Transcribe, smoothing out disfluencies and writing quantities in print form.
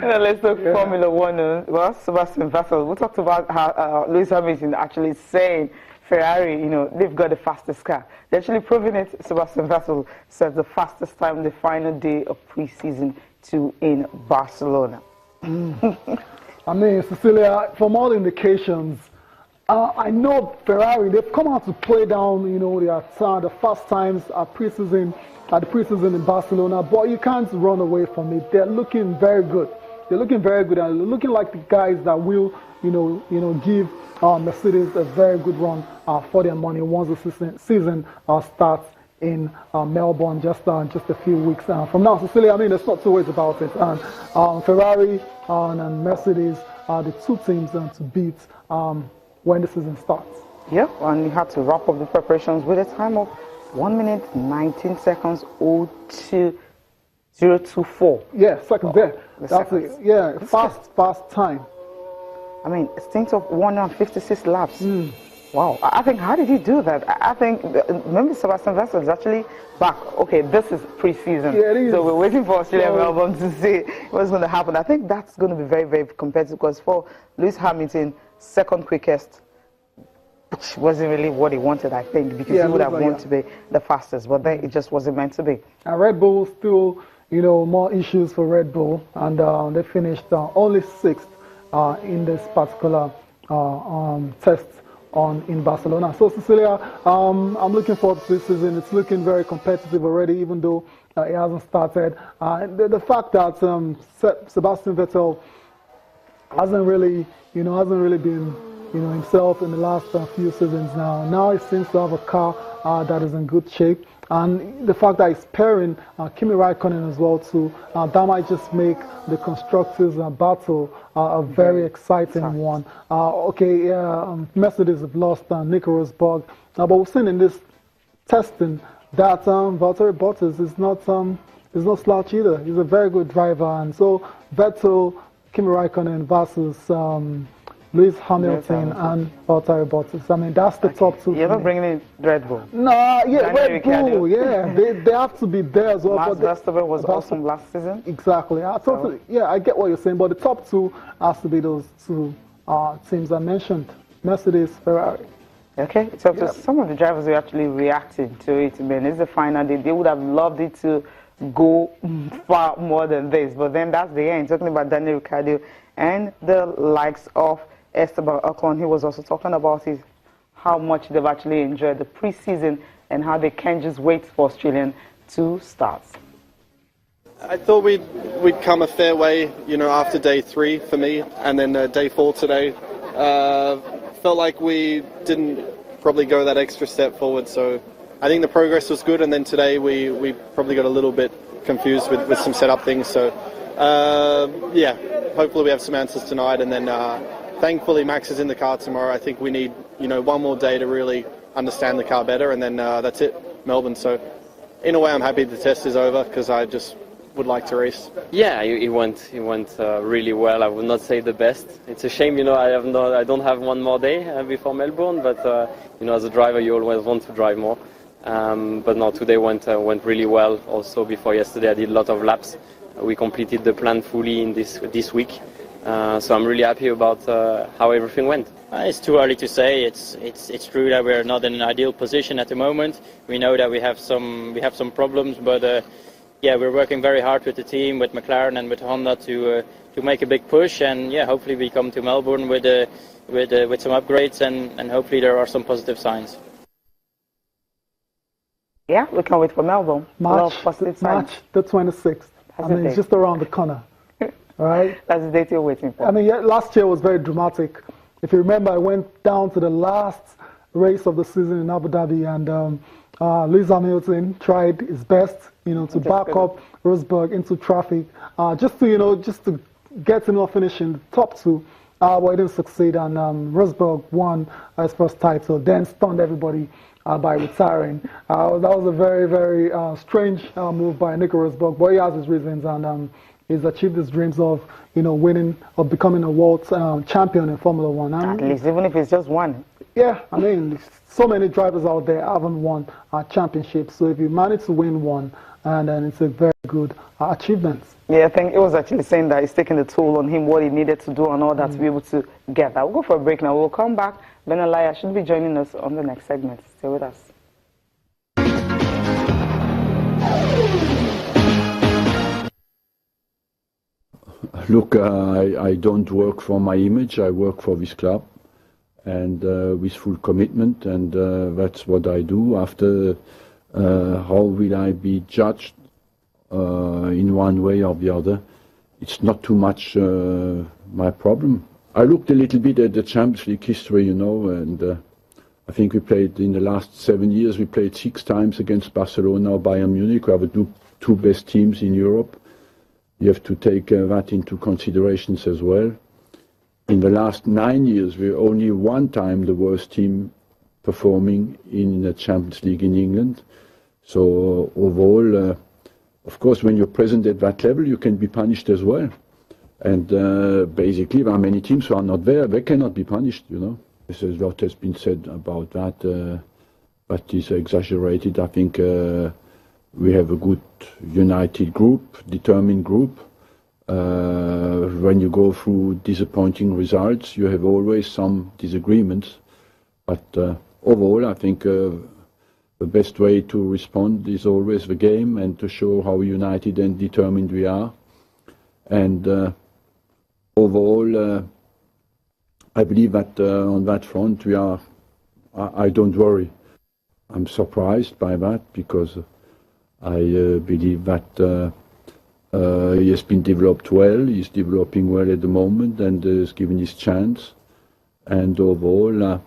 Let's talk Formula One. Well, Sebastian Vettel. We talked about how Lewis Hamilton actually saying Ferrari, they've got the fastest car. They're actually proving it. Sebastian Vettel said the fastest time the final day of preseason in Barcelona. I mean, Cecilia, from all indications, I know Ferrari, they've come out to play down, the fast times at the preseason in Barcelona, but you can't run away from it. They're looking very good. They're looking very good, and they're looking like the guys that will, give Mercedes a very good run for their money once the season starts in Melbourne just a few weeks from now. Cecilia, I mean, there's not two ways about it. And Ferrari and Mercedes are the two teams to beat when the season starts. Yep, and you have to wrap up the preparations with a time of 1 minute 19 seconds 0.024. Yeah, seconds there. That's it. Yeah, fast time. I mean, a stint of 156 laps. Wow, I think, how did he do that? I think, remember Sebastian Vettel is actually back. Okay, this is pre-season. Yeah, it is. So we're waiting for Australia Melbourne to see what's going to happen. I think that's going to be very, very competitive because for Lewis Hamilton, second quickest, which wasn't really what he wanted, I think, because he would have wanted to be the fastest, but then it just wasn't meant to be. And Red Bull still, more issues for Red Bull, and they finished only 6th in this particular test in Barcelona. So Cecilia, I'm looking forward to this season. It's looking very competitive already, even though it hasn't started. The fact that Sebastian Vettel hasn't really been himself in the last few seasons now. Now he seems to have a car that is in good shape, and the fact that he's pairing Kimi Raikkonen as well too, that might just make the constructors battle a very exciting one. Mercedes have lost Nico Rosberg, but we've seen in this testing that Valtteri Bottas is not slouch either. He's a very good driver, and so Vettel, Kimi Raikkonen versus Lewis Hamilton and Valtteri Bottas. I mean, that's the top two. You're not bringing in Red Bull? No, yeah, Red Bull, yeah. They have to be there as well. Max Verstappen was awesome last season. Exactly. I get what you're saying, but the top two has to be those two teams I mentioned, Mercedes, Ferrari. Okay, so some of the drivers who actually reacted to it, man, it's the final day. They would have loved it to go far more than this, but then that's the end. Talking about Daniel Ricciardo and the likes of Esteban Ocon, he was also talking about how much they've actually enjoyed the preseason and how they can't just wait for Australian to start. I thought we'd come a fair way, after day 3 for me, and then day 4 today. Felt like we didn't probably go that extra step forward, so I think the progress was good, and then today we probably got a little bit confused with some setup things, so hopefully we have some answers tonight, and then thankfully Max is in the car tomorrow. I think we need one more day to really understand the car better, and then that's it, Melbourne. So in a way I'm happy the test is over because I just would like to race. Yeah, it went really well. I would not say the best. It's a shame, I don't have one more day before Melbourne, but as a driver you always want to drive more. But no, today went really well. Also before yesterday I did a lot of laps. We completed the plan fully in this week, so I'm really happy about how everything went. It's too early to say. It's true that we're not in an ideal position at the moment. We know that we have some problems, but we're working very hard with the team, with McLaren and with Honda to make a big push, and hopefully we come to Melbourne with some upgrades, and hopefully there are some positive signs. Yeah, we can't wait for Melbourne. March the 26th. It's just around the corner. All right? That's the date you're waiting for. I mean, last year was very dramatic. If you remember, I went down to the last race of the season in Abu Dhabi, and Lewis Hamilton tried his best, to back up Rosberg into traffic, just to get him not finishing the top 2. But he didn't succeed, and Rosberg won his first title, then stunned everybody by retiring. That was a very, very strange move by Nico Rosberg, but he has his reasons, and he's achieved his dreams of, winning or becoming a world champion in Formula One. At least, even if it's just one. Yeah, I mean, so many drivers out there haven't won championships, so if you manage to win one, and then it's a very good achievements. Yeah, I think it was actually saying that it's taking the toll on him, what he needed to do and all that to be able to get that. We'll go for a break now. We'll come back. Ben Alaya should be joining us on the next segment. Stay with us. Look, I don't work for my image. I work for this club, and with full commitment, and that's what I do. After, how will I be judged in one way or the other? It's not too much my problem. I looked a little bit at the Champions League history, you know, and I think we played in the last 7 years. We played 6 times against Barcelona or Bayern Munich. We have the two best teams in Europe. You have to take that into considerations as well. In the last 9 years, we're only one time the worst team performing in the Champions League in England. So overall, of course, when you're present at that level, you can be punished as well. And basically, there are many teams who are not there. They cannot be punished, you know. There's a lot has been said about that. That is exaggerated. I think we have a good, united group, determined group. When you go through disappointing results, you have always some disagreements. But overall, I think the best way to respond is always the game and to show how united and determined we are. And overall, I believe that on that front, I don't worry. I'm surprised by that because I believe that he has been developed well. He's developing well at the moment and has given his chance. And overall,